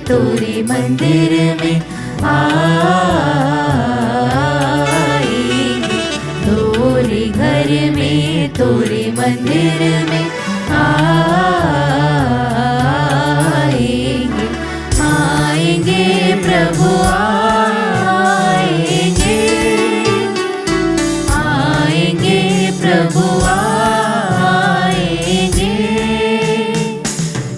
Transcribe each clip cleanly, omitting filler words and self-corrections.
तोरे मंदिर में आएंगे, तोरे घर में तोरे मंदिर में आएंगे, आएंगे प्रभु आएंगे, आएंगे प्रभु आएंगे,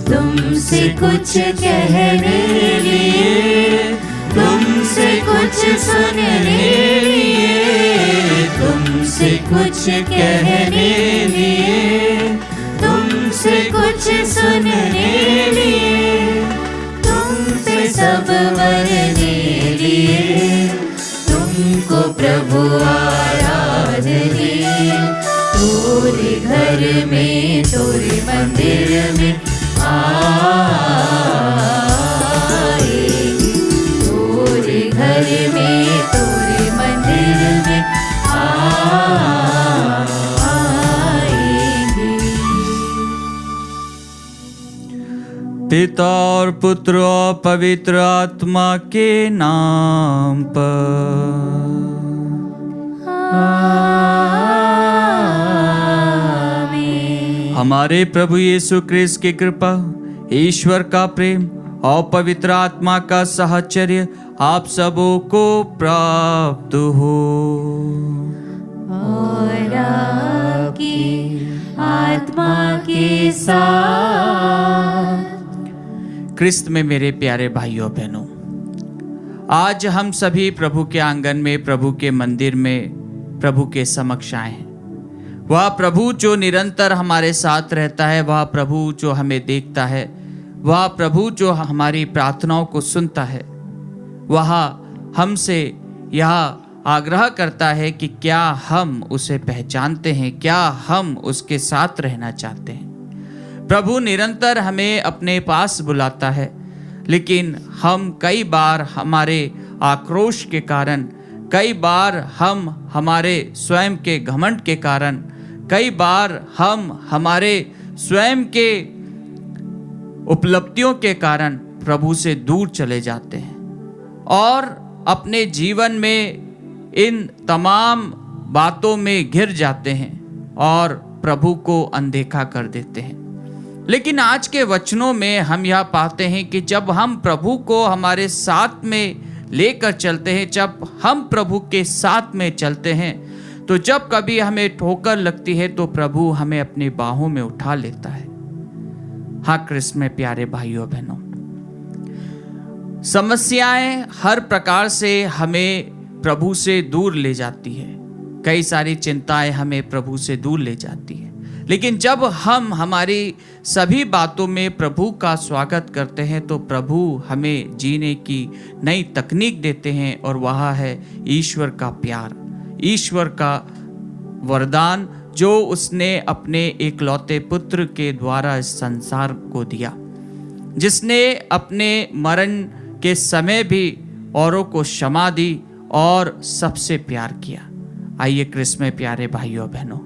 तुमसे कुछ कहने लिए, तुमसे कुछ सुनने लिए, तुमसे कुछ कहने लिए, तुमसे कुछ सुनने लिए, तुम पे सब वरने लिए, तुमको प्रभु आराधने, तोरे घर में तोरे मंदिर में आएंगे, तोरे घर में तोरे मंदिर में आएंगे। पिता और पुत्र और पवित्र आत्मा के नाम पर। हमारे प्रभु यीशु क्रिस्त की कृपा, ईश्वर का प्रेम और पवित्र आत्मा का साहचर्य आप सबों को प्राप्त हो। और आपकी आत्मा के साथ। क्रिस्त में मेरे प्यारे भाइयों बहनों, आज हम सभी प्रभु के आंगन में, प्रभु के मंदिर में, प्रभु के समक्ष आए हैं। वह प्रभु जो निरंतर हमारे साथ रहता है, वह प्रभु जो हमें देखता है, वह प्रभु जो हमारी प्रार्थनाओं को सुनता है, वह हमसे यह आग्रह करता है कि क्या हम उसे पहचानते हैं, क्या हम उसके साथ रहना चाहते हैं। प्रभु निरंतर हमें अपने पास बुलाता है, लेकिन हम कई बार हमारे आक्रोश के कारण, कई बार हम हमारे स्वयं के घमंड के कारण, कई बार हम हमारे स्वयं के उपलब्धियों के कारण प्रभु से दूर चले जाते हैं और अपने जीवन में इन तमाम बातों में घिर जाते हैं और प्रभु को अनदेखा कर देते हैं। लेकिन आज के वचनों में हम यह पाते हैं कि जब हम प्रभु को हमारे साथ में लेकर चलते हैं, जब हम प्रभु के साथ में चलते हैं, तो जब कभी हमें ठोकर लगती है तो प्रभु हमें अपनी बाहों में उठा लेता है। हाँ क्रिस्त में प्यारे भाइयों बहनों, समस्याएं हर प्रकार से हमें प्रभु से दूर ले जाती है, कई सारी चिंताएं हमें प्रभु से दूर ले जाती है। लेकिन जब हम हमारी सभी बातों में प्रभु का स्वागत करते हैं तो प्रभु हमें जीने की नई तकनीक देते हैं, और वह है ईश्वर का प्यार, ईश्वर का वरदान जो उसने अपने एकलौते पुत्र के द्वारा इस संसार को दिया, जिसने अपने मरण के समय भी औरों को क्षमा दी और सबसे प्यार किया। आइए क्रिस्त में प्यारे भाइयों बहनों,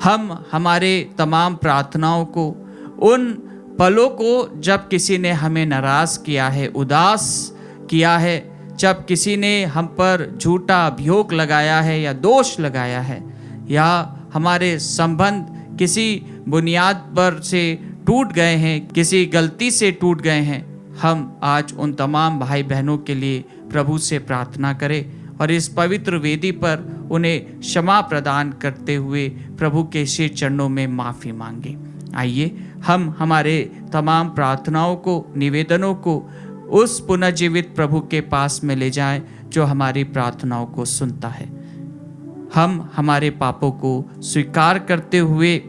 हम हमारे तमाम प्रार्थनाओं को, उन पलों को जब किसी ने हमें नाराज किया है, उदास किया है, जब किसी ने हम पर झूठा अभियोग लगाया है या दोष लगाया है, या हमारे संबंध किसी बुनियाद पर से टूट गए हैं, किसी गलती से टूट गए हैं, हम आज उन तमाम भाई बहनों के लिए प्रभु से प्रार्थना करें और इस पवित्र वेदी पर उन्हें क्षमा प्रदान करते हुए प्रभु के श्री चरणों में माफ़ी मांगे। आइए हम हमारे तमाम प्रार्थनाओं को, निवेदनों को उस पुनर्जीवित प्रभु के पास में ले जाएं जो हमारी प्रार्थनाओं को सुनता है। हम हमारे पापों को स्वीकार करते हुए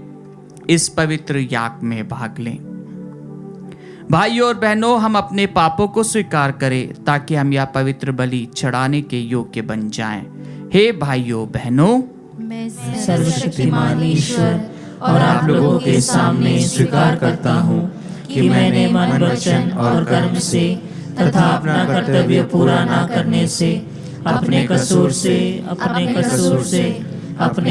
इस पवित्र याग में भाग लें। भाइयों और बहनों, हम अपने पापों को स्वीकार करें ताकि हम यह पवित्र बलि चढ़ाने के योग्य बन जाएं। हे भाइयों बहनों, मैं सर्वशक्तिमान ईश्वर और आप लोगों के सामने स्वीकार करता हूँ कि मैंने मन, वचन और कर्म से तथा अपना कर्तव्य पूरा न करने से, अपने कसूर से, अपने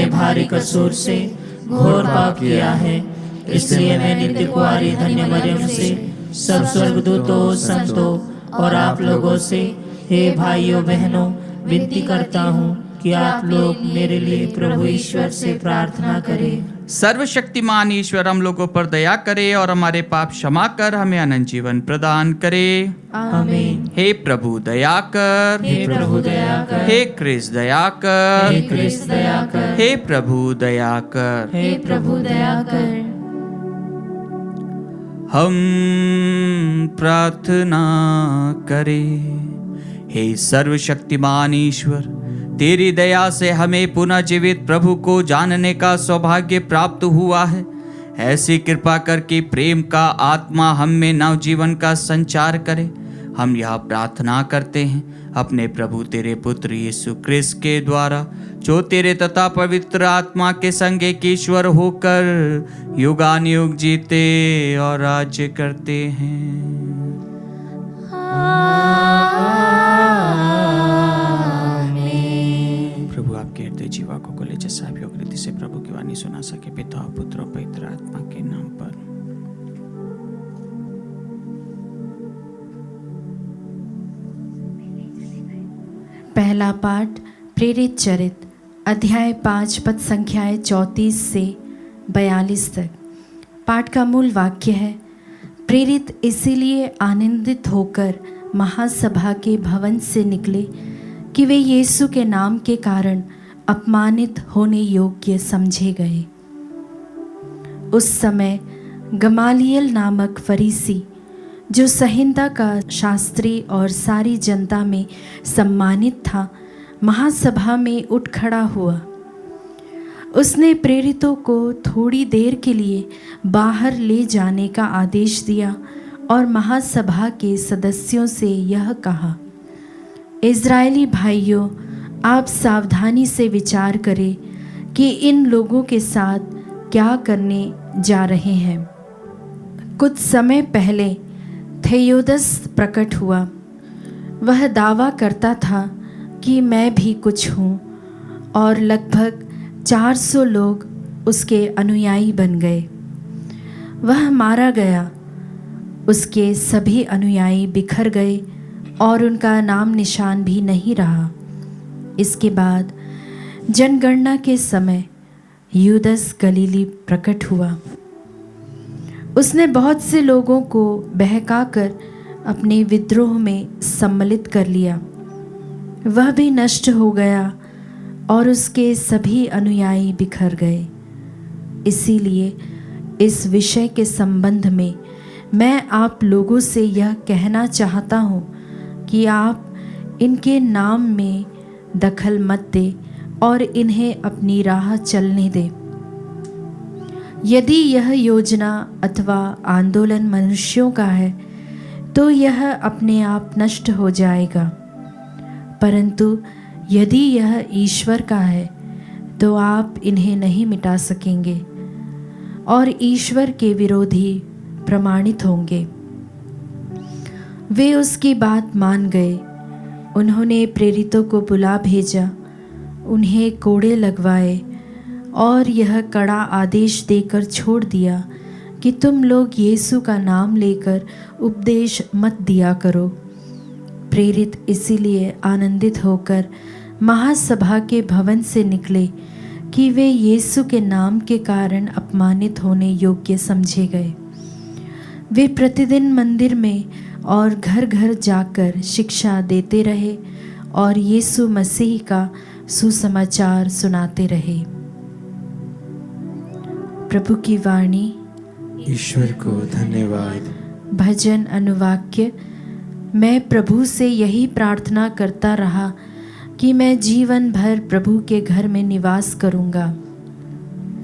भारी कसूर से घोर पाप किया है। इसलिए मैं नित्य कुंवारी धन्य मरियम से, सब स्वर्गदूतों, संतों और आप लोगों से हे भाइयों बहनों विनती करता हूँ कि आप लोग मेरे लिए प्रभु ईश्वर से प्रार्थना करें। सर्वशक्तिमान ईश्वर हम लोगों पर दया करे और हमारे पाप क्षमा कर हमें अनंत जीवन प्रदान करे। आमीन। हे प्रभु दया कर, हे प्रभु दया कर, हे क्रिस्त दया कर, हे क्रिस्त दया कर, हे प्रभु दया कर। हे प्रभु दया कर। हम प्रार्थना करें। हे सर्वशक्तिमान ईश्वर, तेरी दया से हमें पुनः जीवित प्रभु को जानने का सौभाग्य प्राप्त हुआ है। ऐसी कृपा करके प्रेम का आत्मा हम में नवजीवन का संचार करे। हम यह प्रार्थना करते हैं अपने प्रभु तेरे पुत्र यीशु क्रिस्त के द्वारा, जो तेरे तथा पवित्र आत्मा के संग एक ईश्वर होकर युगानुयुग जीते और राज्य करते हैं। प्रभु आपके हृदय जीवा को खोले, जैसा आप योग रीति से प्रभु की वाणी सुना सके। पिता और पुत्र और पवित्र आत्मा के नाम पर। पहला पाठ प्रेरित चरित अध्याय 5 पद संख्याएं 34 से 42 तक। पाठ का मूल वाक्य है, प्रेरित इसीलिए आनंदित होकर महासभा के भवन से निकले कि वे यीशु के नाम के कारण अपमानित होने योग्य समझे गए। उस समय गमालियल नामक फरीसी, जो संहिता का शास्त्री और सारी जनता में सम्मानित था, महासभा में उठ खड़ा हुआ। उसने प्रेरितों को थोड़ी देर के लिए बाहर ले जाने का आदेश दिया और महासभा के सदस्यों से यह कहा, इज़राइली भाइयों, आप सावधानी से विचार करें कि इन लोगों के साथ क्या करने जा रहे हैं। कुछ समय पहले थेयोदस प्रकट हुआ। वह दावा करता था कि मैं भी कुछ हूँ और लगभग 400 लोग उसके अनुयायी बन गए। वह मारा गया, उसके सभी अनुयायी बिखर गए और उनका नाम निशान भी नहीं रहा। इसके बाद जनगणना के समय यूदस गलीली प्रकट हुआ। उसने बहुत से लोगों को बहकाकर अपने विद्रोह में सम्मिलित कर लिया। वह भी नष्ट हो गया और उसके सभी अनुयायी बिखर गए। इसीलिए इस विषय के संबंध में मैं आप लोगों से यह कहना चाहता हूँ कि आप इनके नाम में दखल मत दें और इन्हें अपनी राह चलने दें। यदि यह योजना अथवा आंदोलन मनुष्यों का है तो यह अपने आप नष्ट हो जाएगा, परंतु यदि यह ईश्वर का है तो आप इन्हें नहीं मिटा सकेंगे और ईश्वर के विरोधी प्रमाणित होंगे। वे उसकी बात मान गए। उन्होंने प्रेरितों को बुला भेजा, उन्हें कोड़े लगवाए और यह कड़ा आदेश देकर छोड़ दिया कि तुम लोग यीशु का नाम लेकर उपदेश मत दिया करो। प्रेरित इसीलिए आनंदित होकर महासभा के भवन से निकले कि वे यीशु के नाम के कारण अपमानित होने योग्य समझे गए। वे प्रतिदिन मंदिर में और घर घर जाकर शिक्षा देते रहे और यीशु मसीह का सुसमाचार सुनाते रहे। प्रभु की वाणी। ईश्वर को धन्यवाद। भजन अनुवाक्य। मैं प्रभु से यही प्रार्थना करता रहा कि मैं जीवन भर प्रभु के घर में निवास करूंगा।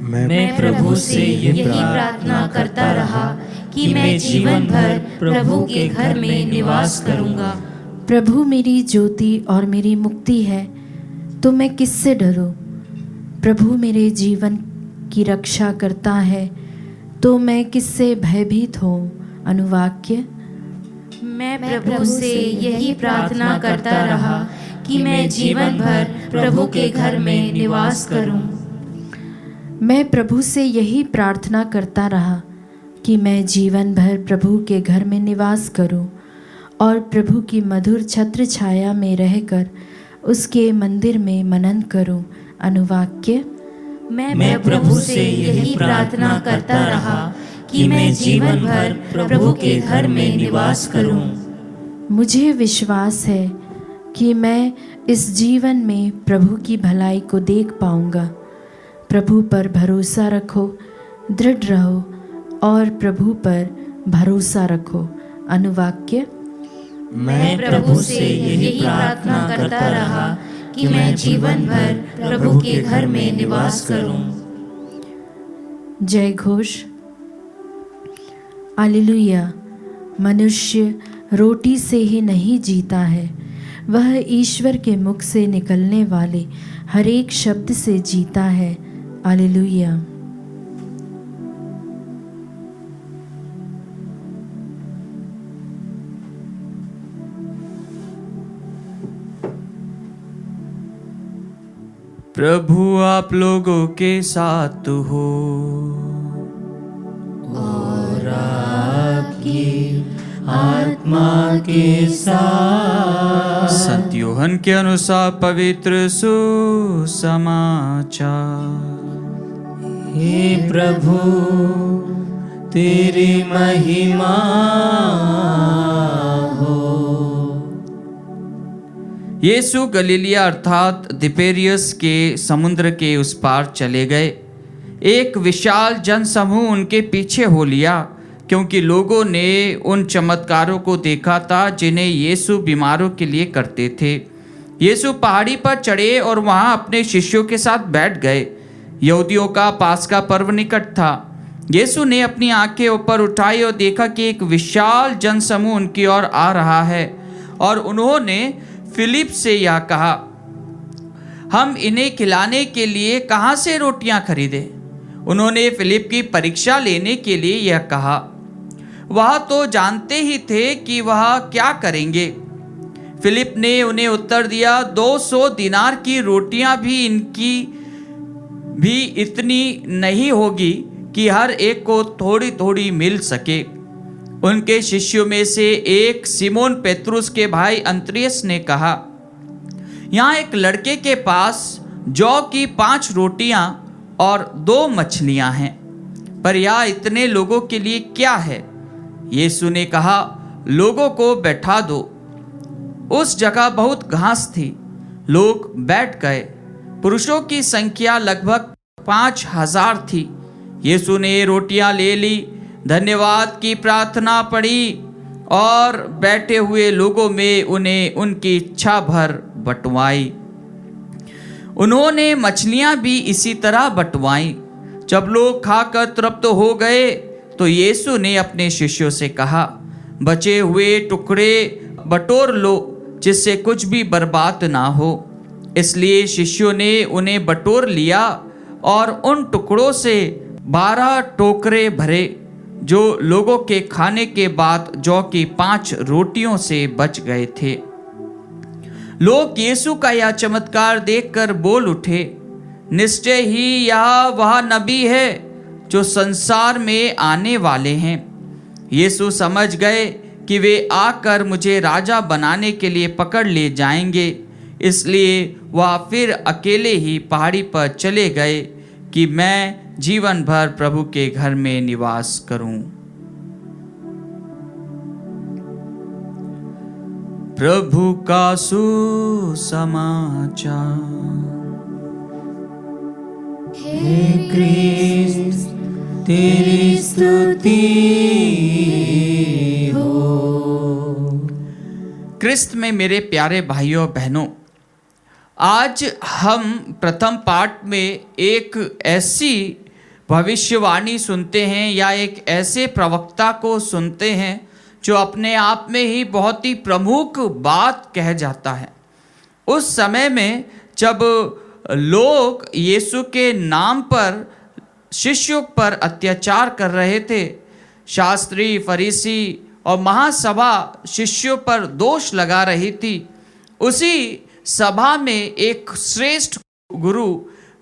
मैं प्रभु से यही प्रार्थना करता रहा कि मैं जीवन भर प्रभु के घर में निवास करूंगा। प्रभु मेरी ज्योति और मेरी मुक्ति है, तो मैं किससे डरूं? प्रभु मेरे जीवन की रक्षा करता है, तो मैं किससे भयभीत हों? अनुवाक्य। मैं प्रभु से यही प्रार्थना करता रहा कि मैं जीवन भर प्रभु के घर में निवास करूं। मैं प्रभु से यही प्रार्थना करता रहा कि मैं जीवन भर प्रभु के घर में निवास करूं और प्रभु की मधुर छत्र छाया में रहकर उसके मंदिर में मनन करूं। अनुवाक्य। मैं प्रभु से यही प्रार्थना करता रहा कि मैं जीवन भर प्रभु के घर में निवास करूं। मुझे विश्वास है कि मैं इस जीवन में प्रभु की भलाई को देख पाऊंगा। प्रभु पर भरोसा रखो, दृढ़ रहो और प्रभु पर भरोसा रखो। अनुवाक्य। मैं प्रभु से यही प्रार्थना करता रहा कि मैं जीवन भर प्रभु के घर में निवास करूं। जय घोष। हालेलुया। मनुष्य रोटी से ही नहीं जीता है, वह ईश्वर के मुख से निकलने वाले हर एक शब्द से जीता है। हालेलुया। प्रभु आप लोगों के साथ हो और आपकी आत्मा के साथ। संत यूहन्ना के अनुसार पवित्र सुसमाचार। हे प्रभु तेरी महिमा हो। यीशु गलीलिया अर्थात तिबेरियस के समुद्र के उस पार चले गए। एक विशाल जनसमूह उनके पीछे हो लिया, क्योंकि लोगों ने उन चमत्कारों को देखा था जिन्हें यीशु बीमारों के लिए करते थे। यीशु पहाड़ी पर चढ़े और वहां अपने शिष्यों के साथ बैठ गए। यहूदियों का पास्का पर्व निकट था। यीशु ने अपनी आंखें ऊपर उठाई और देखा कि एक विशाल जनसमूह उनकी ओर आ रहा है, और उन्होंने फिलिप से यह कहा, हम इन्हें खिलाने के लिए कहाँ से रोटियां खरीदें। उन्होंने फिलिप की परीक्षा लेने के लिए यह कहा। वह तो जानते ही थे कि वह क्या करेंगे। फिलिप ने उन्हें उत्तर दिया, 200 दिनार की रोटियां भी इनकी भी इतनी नहीं होगी कि हर एक को थोड़ी थोड़ी मिल सके। उनके शिष्यों में से एक सिमोन पेत्रुस के भाई अंद्रियास ने कहा, यहाँ एक लड़के के पास जौ की 5 रोटियां और 2 मछलियां हैं, पर यह इतने लोगों के लिए क्या है। यीशु ने कहा, लोगों को बैठा दो। उस जगह बहुत घास थी। लोग बैठ गए। पुरुषों की संख्या लगभग 5000 थी। यीशु ने रोटियां ले ली, धन्यवाद की प्रार्थना पढ़ी और बैठे हुए लोगों में उन्हें उनकी इच्छा भर बंटवाई। उन्होंने मछलियां भी इसी तरह बंटवाई। जब लोग खाकर तृप्त हो गए तो यीशु ने अपने शिष्यों से कहा, बचे हुए टुकड़े बटोर लो, जिससे कुछ भी बर्बाद ना हो। इसलिए शिष्यों ने उन्हें बटोर लिया और उन टुकड़ों से 12 टोकरे भरे, जो लोगों के खाने के बाद जौ की 5 रोटियों से बच गए थे। लोग यीशु का यह चमत्कार देखकर बोल उठे, निश्चय ही यह वह नबी है जो संसार में आने वाले हैं। यीशु समझ गए कि वे आकर मुझे राजा बनाने के लिए पकड़ ले जाएंगे, इसलिए वह फिर अकेले ही पहाड़ी पर चले गए कि मैं जीवन भर प्रभु के घर में निवास करूं। प्रभु का सुसमाचार। हे क्रिस्त तेरी स्तुति हो। क्रिस्त में मेरे प्यारे भाइयों बहनों, आज हम प्रथम पाठ में एक ऐसी भविष्यवाणी सुनते हैं या एक ऐसे प्रवक्ता को सुनते हैं जो अपने आप में ही बहुत ही प्रमुख बात कह जाता है। उस समय में जब लोग यीशु के नाम पर शिष्यों पर अत्याचार कर रहे थे, शास्त्री, फरीसी और महासभा शिष्यों पर दोष लगा रही थी, उसी सभा में एक श्रेष्ठ गुरु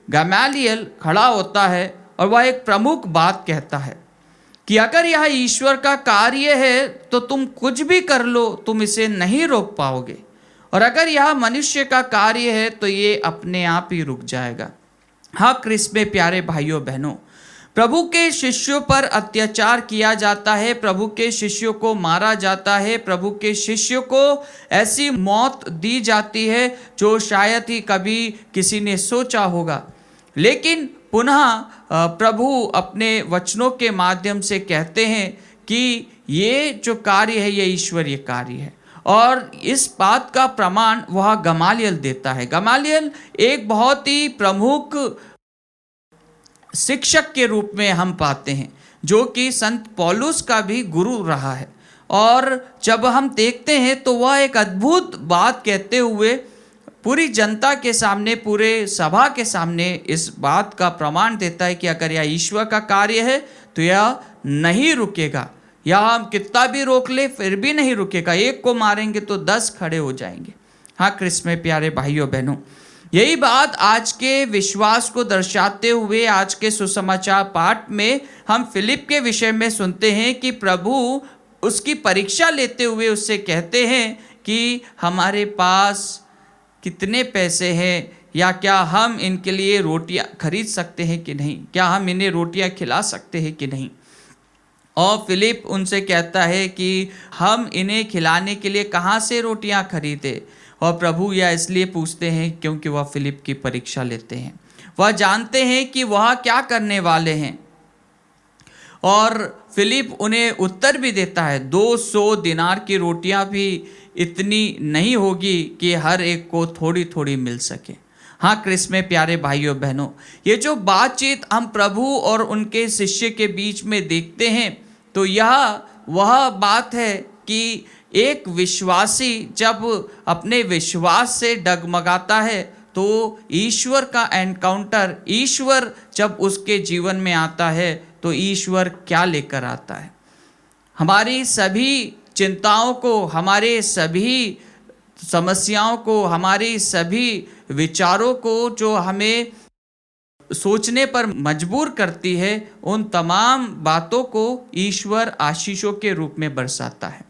गमालियल खड़ा होता है और वह एक प्रमुख बात कहता है। कि अगर यह ईश्वर का कार्य है तो तुम कुछ भी कर लो, तुम इसे नहीं रोक पाओगे, और अगर यह मनुष्य का कार्य है तो ये अपने आप ही रुक जाएगा। हाँ क्रिस्त में प्यारे भाइयों बहनों, प्रभु के शिष्यों पर अत्याचार किया जाता है, प्रभु के शिष्यों को मारा जाता है, प्रभु के शिष्यों को ऐसी मौत दी जाती है जो शायद ही कभी किसी ने सोचा होगा। लेकिन पुनः प्रभु अपने वचनों के माध्यम से कहते हैं कि ये जो कार्य है ये ईश्वरीय कार्य है, और इस बात का प्रमाण वह गमालियल देता है। गमालियल एक बहुत ही प्रमुख शिक्षक के रूप में हम पाते हैं, जो कि संत पौलुस का भी गुरु रहा है। और जब हम देखते हैं तो वह एक अद्भुत बात कहते हुए पूरी जनता के सामने, पूरे सभा के सामने इस बात का प्रमाण देता है कि अगर यह ईश्वर का कार्य है तो यह नहीं रुकेगा, या हम कितना भी रोक ले फिर भी नहीं रुकेगा। एक को मारेंगे तो 10 खड़े हो जाएंगे। हाँ क्रिस्त में प्यारे भाइयों बहनों, यही बात आज के विश्वास को दर्शाते हुए आज के सुसमाचार पाठ में हम फिलिप के विषय में सुनते हैं कि प्रभु उसकी परीक्षा लेते हुए उससे कहते हैं कि हमारे पास कितने पैसे हैं, या क्या हम इनके लिए रोटियां खरीद सकते हैं कि नहीं, क्या हम इन्हें रोटियां खिला सकते हैं कि नहीं। और फिलिप उनसे कहता है कि हम इन्हें खिलाने के लिए कहाँ से रोटियां खरीदे। और प्रभु यह इसलिए पूछते हैं क्योंकि वह फिलिप की परीक्षा लेते हैं, वह जानते हैं कि वह क्या करने वाले हैं। और फिलिप उन्हें उत्तर भी देता है, 200 दिनार की रोटियां भी इतनी नहीं होगी कि हर एक को थोड़ी थोड़ी मिल सके। हाँ क्रिस्त में प्यारे भाइयों बहनों, ये जो बातचीत हम प्रभु और उनके शिष्य के बीच में देखते हैं तो यह वह बात है कि एक विश्वासी जब अपने विश्वास से डगमगाता है तो ईश्वर का एनकाउंटर, ईश्वर जब उसके जीवन में आता है तो ईश्वर क्या लेकर आता है। हमारी सभी चिंताओं को, हमारे सभी समस्याओं को, हमारी सभी विचारों को जो हमें सोचने पर मजबूर करती है, उन तमाम बातों को ईश्वर आशीषों के रूप में बरसाता है।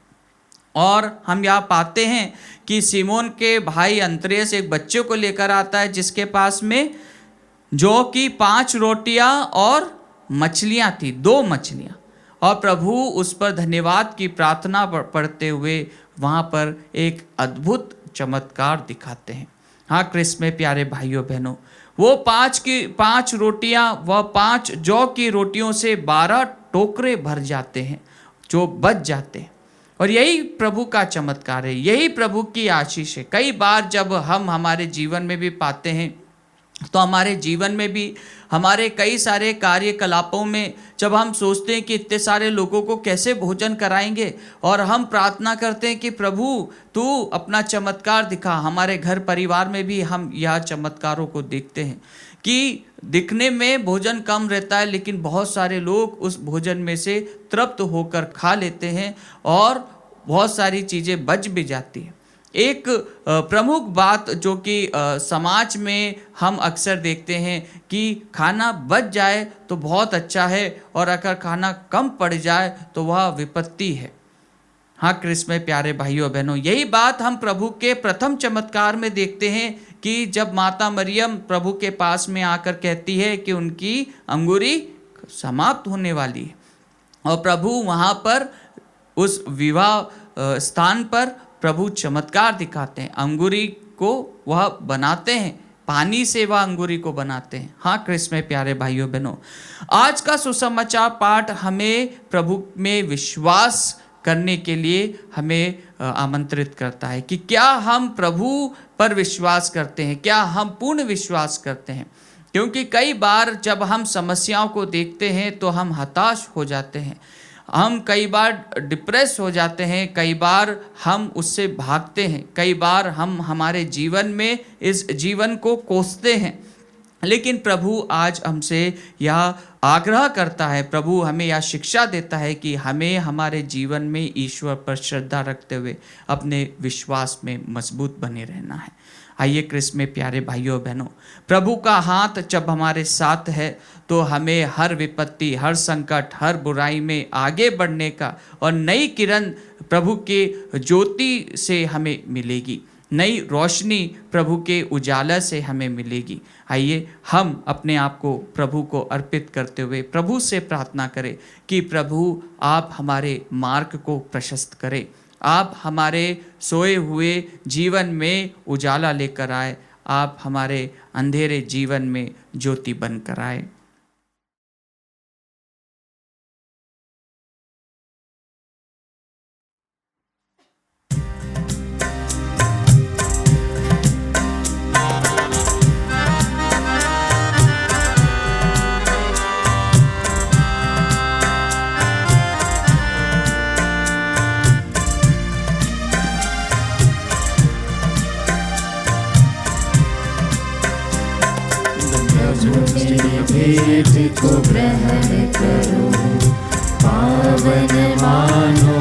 और हम यहाँ पाते हैं कि सिमोन के भाई अंद्रियास एक बच्चे को लेकर आता है जिसके पास में जो कि 5 रोटियां और मछलियां थी, 2 मछलियां, और प्रभु उस पर धन्यवाद की प्रार्थना पढ़ते हुए वहाँ पर एक अद्भुत चमत्कार दिखाते हैं। हाँ क्रिस्त में प्यारे भाइयों बहनों, वो 5 रोटियां व 5 जौ की रोटियों से 12 टोकरे भर जाते हैं जो बच जाते हैं। और यही प्रभु का चमत्कार है, यही प्रभु की आशीष है। कई बार जब हम हमारे जीवन में भी पाते हैं तो हमारे जीवन में भी हमारे कई सारे कार्यकलापों में जब हम सोचते हैं कि इतने सारे लोगों को कैसे भोजन कराएंगे, और हम प्रार्थना करते हैं कि प्रभु तू अपना चमत्कार दिखा। हमारे घर परिवार में भी हम यह चमत्कारों को देखते हैं कि दिखने में भोजन कम रहता है लेकिन बहुत सारे लोग उस भोजन में से तृप्त होकर खा लेते हैं और बहुत सारी चीज़ें बच भी जाती हैं। एक प्रमुख बात जो कि समाज में हम अक्सर देखते हैं कि खाना बच जाए तो बहुत अच्छा है, और अगर खाना कम पड़ जाए तो वह विपत्ति है। हाँ क्रिस्त में प्यारे भाइयों बहनों, यही बात हम प्रभु के प्रथम चमत्कार में देखते हैं कि जब माता मरियम प्रभु के पास में आकर कहती है कि उनकी अंगूरी समाप्त होने वाली है, और प्रभु वहाँ पर उस विवाह स्थान पर प्रभु चमत्कार दिखाते हैं, अंगूरी को वह बनाते हैं, पानी से वह अंगूरी को बनाते हैं। हाँ क्रिस्त में प्यारे भाइयों बहनों, आज का सुसमाचार पाठ हमें प्रभु में विश्वास करने के लिए हमें आमंत्रित करता है कि क्या हम प्रभु पर विश्वास करते हैं, क्या हम पूर्ण विश्वास करते हैं। क्योंकि कई बार जब हम समस्याओं को देखते हैं तो हम हताश हो जाते हैं, हम कई बार डिप्रेस हो जाते हैं, कई बार हम उससे भागते हैं, कई बार हम हमारे जीवन में इस जीवन को कोसते हैं। लेकिन प्रभु आज हमसे यह आग्रह करता है, प्रभु हमें यह शिक्षा देता है कि हमें हमारे जीवन में ईश्वर पर श्रद्धा रखते हुए अपने विश्वास में मजबूत बने रहना है। आइए क्रिस्त में प्यारे भाइयों बहनों, प्रभु का हाथ जब हमारे साथ है तो हमें हर विपत्ति, हर संकट, हर बुराई में आगे बढ़ने का और नई किरण प्रभु के ज्योति से हमें मिलेगी, नई रोशनी प्रभु के उजाला से हमें मिलेगी। आइए हम अपने आप को प्रभु को अर्पित करते हुए प्रभु से प्रार्थना करें कि प्रभु आप हमारे मार्ग को प्रशस्त करें, आप हमारे सोए हुए जीवन में उजाला लेकर आए, आप हमारे अंधेरे जीवन में ज्योति बनकर आए। भेंट को ग्रहण करो, पावन मानो,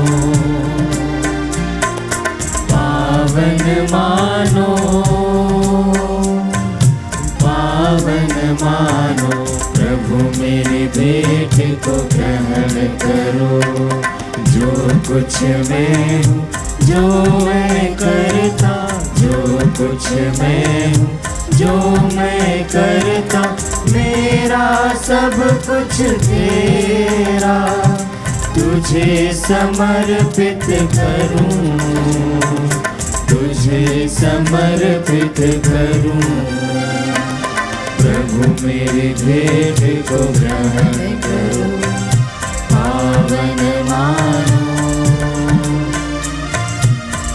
पावन मानो, पावन मानो। प्रभु मेरी भेंट को ग्रहण करो, जो कुछ मैं हूँ, जो मैं करता, जो कुछ मैं हूँ, जो मैं करता, मेरा सब कुछ तेरा, तुझे समर्पित करूं, तुझे समर्पित करूं। प्रभु मेरी भेंट को ग्रहण करो, पावन मानो,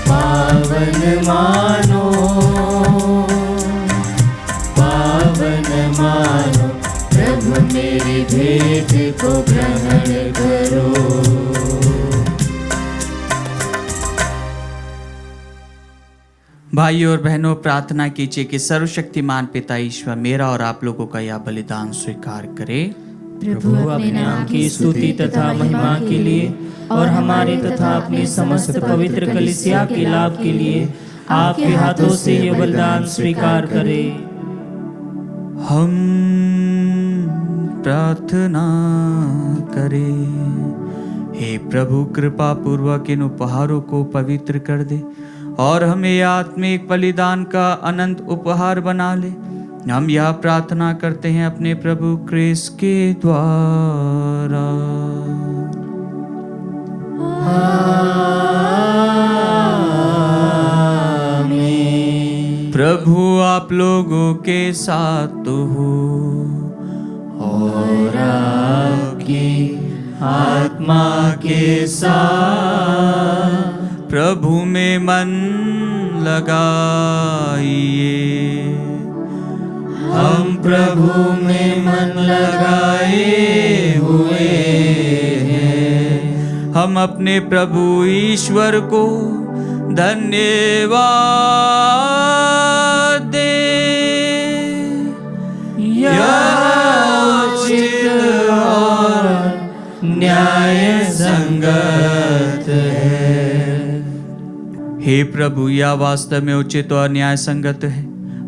पावन मानो, पावन मानो। प्रभु मेरी भेंट को ग्रहण करो। भाइयों और बहनों, प्रार्थना कीजिए कि सर्वशक्तिमान पिता ईश्वर मेरा और आप लोगों का यह बलिदान स्वीकार करे। प्रभु अपने नाम की स्तुति तथा महिमा के लिए और हमारे तथा अपने समस्त पवित्र कलीसिया के लाभ के लिए आपके हाथों से यह बलिदान स्वीकार करे। हम प्रार्थना करें। हे प्रभु, कृपा पूर्वक इन उपहारों को पवित्र कर दे और हमें आत्मिक बलिदान का अनंत उपहार बना ले। हम यह प्रार्थना करते हैं अपने प्रभु क्रिस्त के द्वारा। प्रभु आप लोगों के साथ हो और आपकी आत्मा के साथ। प्रभु में मन लगाइए। हम प्रभु में मन लगाए हुए हैं। हम अपने प्रभु ईश्वर को धन्यवाद दें। यह उचित और न्याय संगत है। हे प्रभु, यह वास्तव में उचित और न्याय संगत है,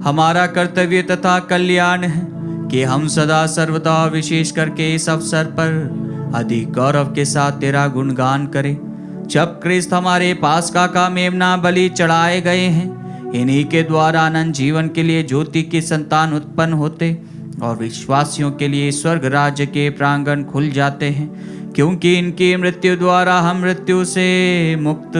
हमारा कर्तव्य तथा कल्याण है कि हम सदा सर्वदा विशेष करके इस अवसर पर अधिक गौरव के साथ तेरा गुणगान करें। जब क्रिस्त हमारे पास्का का मेमना बलि चढ़ाए गए हैं, इन्हीं के द्वारा अनंत जीवन के लिए ज्योति की संतान उत्पन्न होते और विश्वासियों के लिए स्वर्ग राज्य के प्रांगण खुल जाते हैं, क्योंकि इनकी मृत्यु द्वारा हम मृत्यु से मुक्त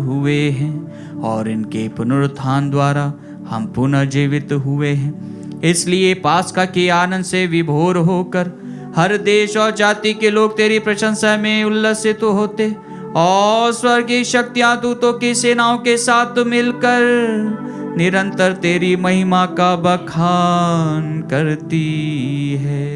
हुए हैं और इनके पुनरुत्थान द्वारा हम पुनर्जीवित हुए हैं। इसलिए पास्का के आनंद से विभोर होकर हर देश और जाति के लोग तेरी प्रशंसा में उल्लसित होते और स्वर्गीय शक्तियां दूतों की सेनाओं के साथ मिलकर निरंतर तेरी महिमा का बखान करती है।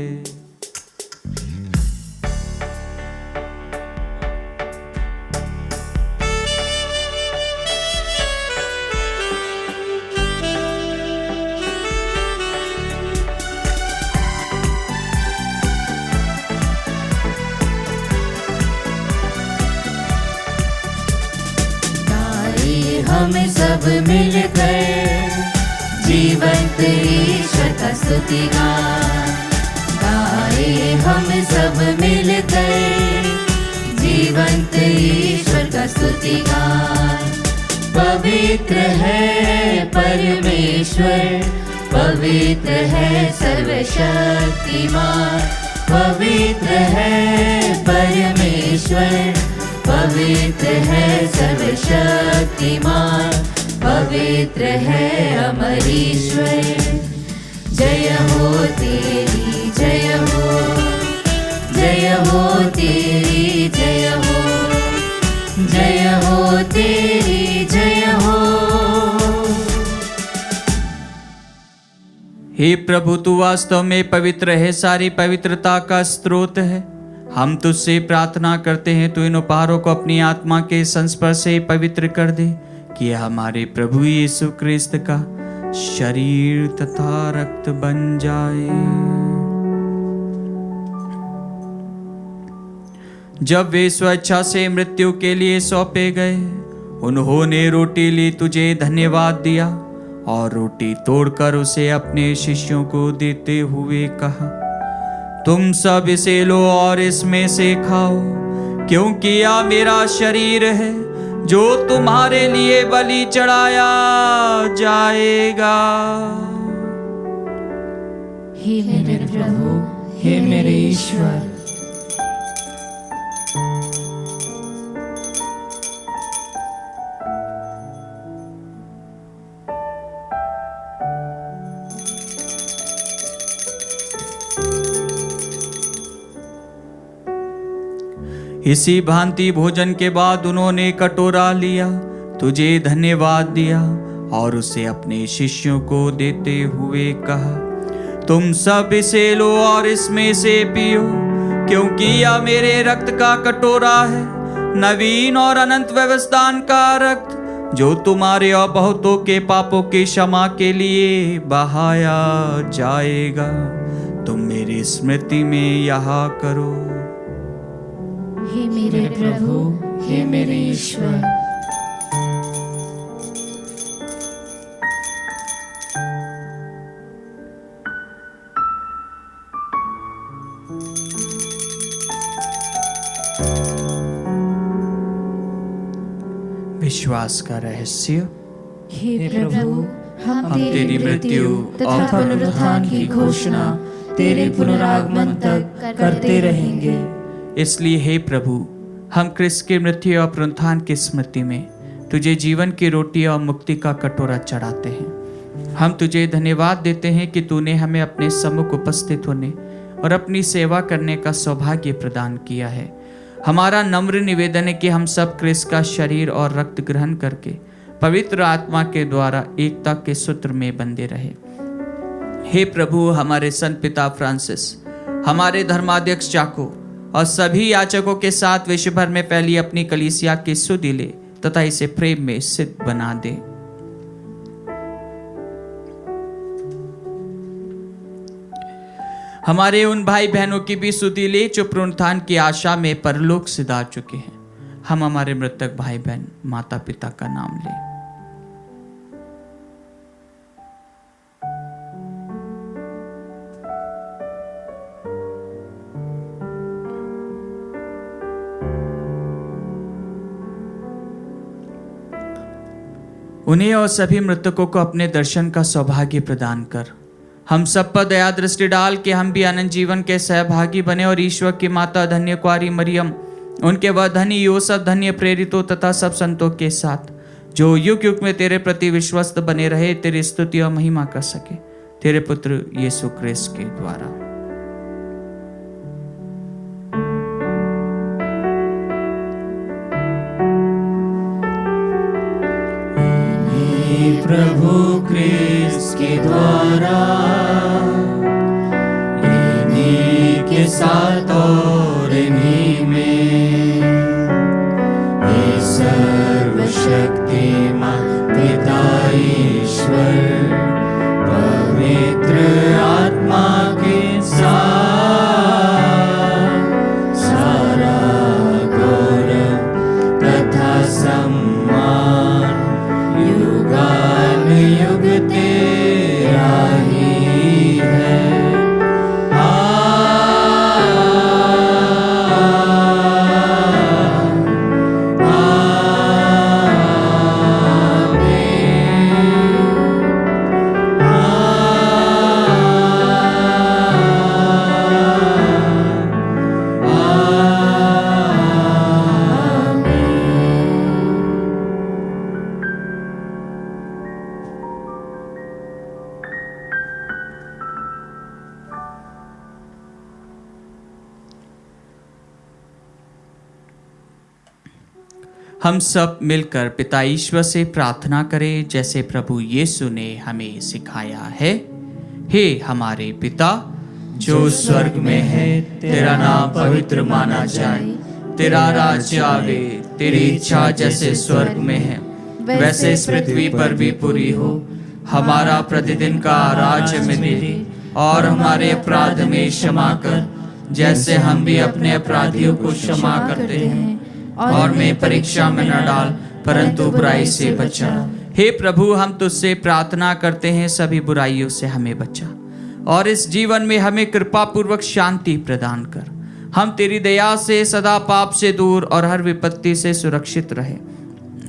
हम सब मिल गए जीवंत ईश्वर का स्तुतिगान गाए हम सब मिलकर, जीवंत ईश्वर का स्तुतिगान। पवित्र है परमेश्वर, पवित्र है सर्वशक्तिमान, पवित्र है परमेश्वर, पवित्र है सर्वशक्तिमान, पवित्र है अमर ईश्वर। जय हो तेरी जय हो, जय हो तेरी जय हो, जय हो तेरी जय हो। हे प्रभु, तू वास्तव में पवित्र है, सारी पवित्रता का स्रोत है। हम तुझसे प्रार्थना करते हैं, तू इन उपहारों को अपनी आत्मा के संस्पर्श से पवित्र कर दे, कि यह हमारे प्रभु यीशु क्रिस्त का शरीर तथा रक्त बन जाए। जब वे स्वेच्छा से मृत्यु के लिए सौंपे गए, उन्होंने रोटी ली, तुझे धन्यवाद दिया और रोटी तोड़कर उसे अपने शिष्यों को देते हुए कहा, तुम सब इसे लो और इसमें से खाओ, क्योंकि यह मेरा शरीर है जो तुम्हारे लिए बलि चढ़ाया जाएगा। हे मेरे प्रभु, हे मेरे ईश्वर। इसी भांति भोजन के बाद उन्होंने कटोरा लिया, तुझे धन्यवाद दिया और उसे अपने शिष्यों को देते हुए कहा, तुम सब इसे लो और इसमें से पियो, क्योंकि यह मेरे रक्त का कटोरा है, नवीन और अनंत व्यवस्थान का रक्त, जो तुम्हारे और बहुतों के पापों की क्षमा के लिए बहाया जाएगा। तुम मेरी स्मृति में यह करो। हे मेरे प्रभु, हे मेरे ईश्वर। विश्वास का रहस्य। हे प्रभु, हम तेरी मृत्यु तथा पुनरुत्थान की घोषणा तेरे पुनरागमन तक करते रहेंगे। इसलिए हे प्रभु, हम क्रिस्त की मृत्यु और पुनरुत्थान की स्मृति में तुझे जीवन की रोटी और मुक्ति का कटोरा चढ़ाते हैं। हम तुझे धन्यवाद देते हैं कि तूने हमें अपने सम्मुख उपस्थित होने और अपनी सेवा करने का सौभाग्य प्रदान किया है। हमारा नम्र निवेदन है कि हम सब क्रिस्त का शरीर और रक्त ग्रहण करके पवित्र आत्मा के द्वारा एकता के सूत्र में बंधे रहे। हे प्रभु, हमारे संत पिता फ्रांसिस, हमारे धर्माध्यक्ष चाको और सभी याचकों के साथ विश्व भर में फैली अपनी कलीसिया की सुधि ले तथा इसे प्रेम में सिद्ध बना दे। हमारे उन भाई बहनों की भी सुधि ले जो पुनरुत्थान की आशा में परलोक सिधार चुके हैं। हम हमारे मृतक भाई बहन माता पिता का नाम लें। उन्हें और सभी मृतकों को अपने दर्शन का सौभाग्य प्रदान कर हम सब पर दया दृष्टि डाल के हम भी अनंत जीवन के सहभागी बने और ईश्वर की माता धन्य कुआरी मरियम, उनके वह धन्य योसेफ, धन्य प्रेरितों तथा सब संतों के साथ जो युग युग में तेरे प्रति विश्वस्त बने रहे, तेरी स्तुति और महिमा कर सके, तेरे पुत्र यीशु क्रिस्त के द्वारा। प्रभु क्रिस्त के द्वारा, इन्हीं के साथ और इन्हीं में, ये सर्वशक्तिमान पिता ईश्वर पवित्र आत्मा के साथ सारा गौरव तथा सम्मान युगान युग तेरे हम सब मिलकर पिता ईश्वर से प्रार्थना करें जैसे प्रभु यीशु ने हमें सिखाया है। हे हमारे पिता जो स्वर्ग में है, तेरा नाम पवित्र माना जाए, तेरा राज्य आवे, तेरी इच्छा जैसे स्वर्ग में है वैसे इस पृथ्वी पर भी पूरी हो। हमारा प्रतिदिन का राज्य में दे और हमारे अपराध में क्षमा कर जैसे हम भी अपने अपराधियों को क्षमा करते हैं, और मैं परीक्षा में न डाल परंतु बुराई से बचा। हे प्रभु, हम तुझसे प्रार्थना करते हैं सभी बुराइयों से हमें बचा और इस जीवन में हमें कृपा पूर्वक शांति प्रदान कर। हम तेरी दया से सदा पाप से दूर और हर विपत्ति से सुरक्षित रहे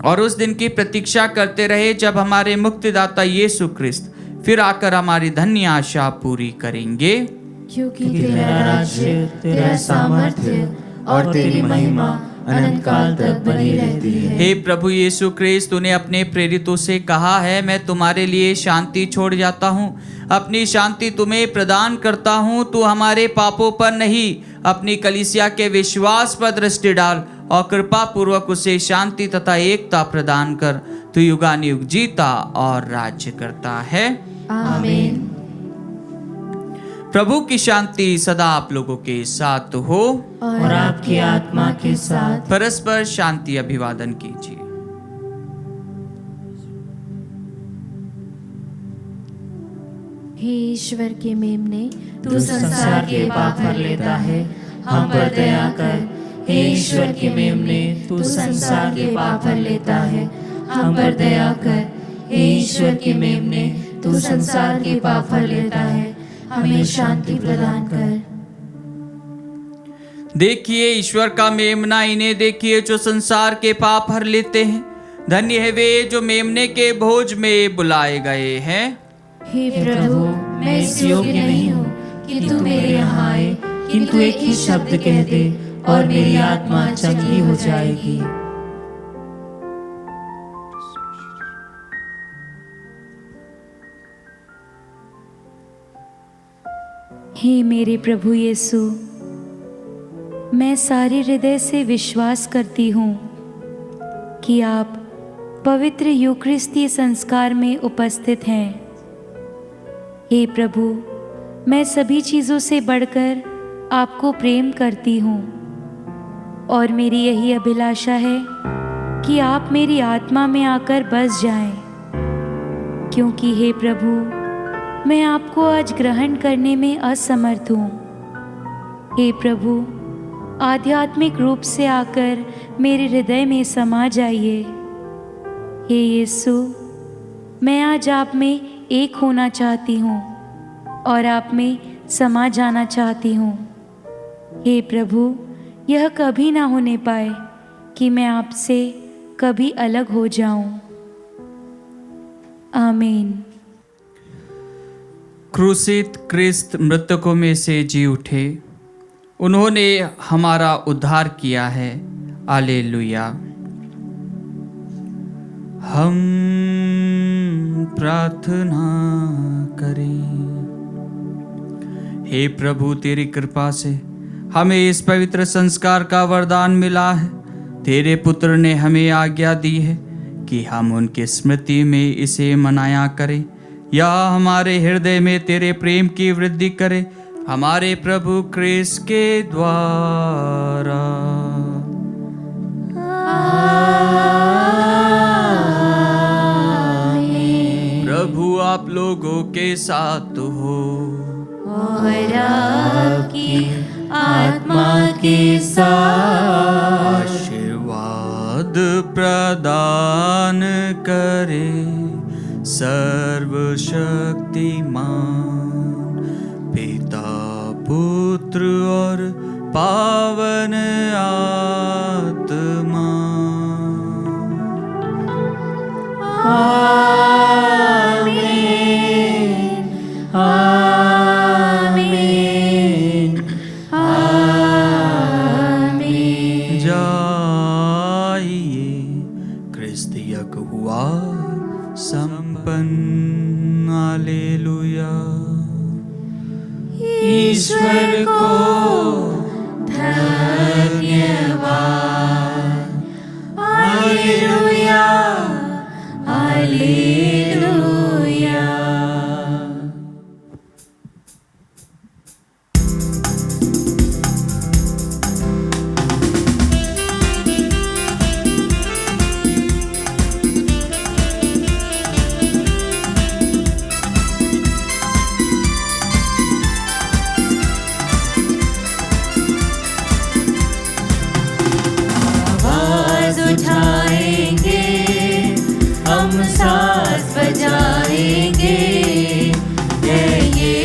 और उस दिन की प्रतीक्षा करते रहे जब हमारे मुक्तिदाता यीशु ख्रिस्त फिर आकर हमारी धन्य आशा पूरी करेंगे। क्योंकि तेरा राज्य, तेरा सामर्थ्य और तेरी महिमा अनंत काल तक बनी रहती है। हे प्रभु यीशु ख्रिस्त, तूने अपने प्रेरितों से कहा है, मैं तुम्हारे लिए शांति छोड़ जाता हूँ, अपनी शांति तुम्हें प्रदान करता हूँ। तू हमारे पापों पर नहीं, अपनी कलीसिया के विश्वास पर दृष्टि डाल और कृपा पूर्वक उसे शांति तथा एकता प्रदान कर। तू युगानुयुग जीता और राज्य करता है। आमीन। प्रभु की शांति सदा आप लोगों के साथ हो और आपकी आत्मा के साथ। परस्पर शांति अभिवादन कीजिए। हे ईश्वर के मेमने, तू संसार के पाप भर लेता है, हम पर दया कर। हे ईश्वर के मेमने, तू संसार के पाप भर लेता है, हम पर दया कर। हे ईश्वर के मेमने, तू संसार के पाप भर लेता है, हमें शांति प्रदान कर। देखिए ईश्वर का मेमना, इन्हें देखिए जो संसार के पाप हर लेते हैं। धन्य है वे जो मेमने के भोज में बुलाए गए हैं। हे प्रभु, मैं इस योग्य नहीं हूँ कि तू मेरे यहाँ आए, किंतु एक ही शब्द कह दे और मेरी आत्मा चंगी हो जाएगी। हे मेरे प्रभु यीशु, मैं सारे हृदय से विश्वास करती हूँ कि आप पवित्र यूकरिस्तीय संस्कार में उपस्थित हैं। हे प्रभु, मैं सभी चीज़ों से बढ़कर आपको प्रेम करती हूँ और मेरी यही अभिलाषा है कि आप मेरी आत्मा में आकर बस जाएं, क्योंकि हे प्रभु, मैं आपको आज ग्रहण करने में असमर्थ हूँ। हे प्रभु, आध्यात्मिक रूप से आकर मेरे हृदय में समा जाइए। हे यीशु, मैं आज आप में एक होना चाहती हूँ और आप में समा जाना चाहती हूँ। हे प्रभु, यह कभी ना होने पाए कि मैं आपसे कभी अलग हो जाऊं। आमीन। क्रूसित क्रिस्त मृतकों में से जी उठे, उन्होंने हमारा उद्धार किया है। हालेलुया। हम प्रार्थना करें। हे प्रभु, तेरी कृपा से हमें इस पवित्र संस्कार का वरदान मिला है। तेरे पुत्र ने हमें आज्ञा दी है कि हम उनकी स्मृति में इसे मनाया करें। या हमारे हृदय में तेरे प्रेम की वृद्धि करे, हमारे प्रभु क्रिस्त के द्वारा। प्रभु आप लोगों के साथ हो और आपकी आत्मा के साथ। आशीर्वाद प्रदान करे सर्वशक्तिमान पिता, पुत्र और पावन आत्मा। आमीन, आमीन, आमीन। जाइए, क्रिस्त यज्ञ हुआ संपन्न। हालेलुया। ईश्वर को धन्यवाद और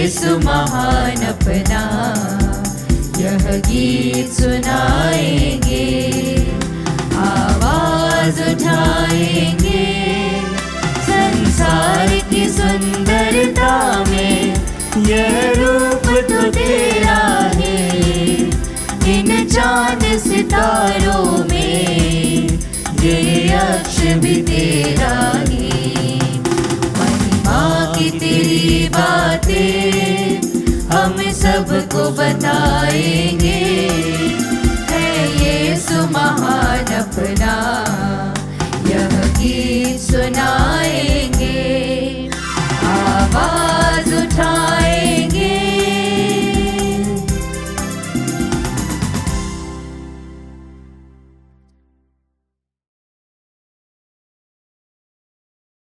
यीशु महान अपना यह गीत सुनाएंगे, आवाज उठाएंगे। संसार की सुंदरता में यह रूप तो तेरा है, इन चांद सितारों में ये अक्ष भी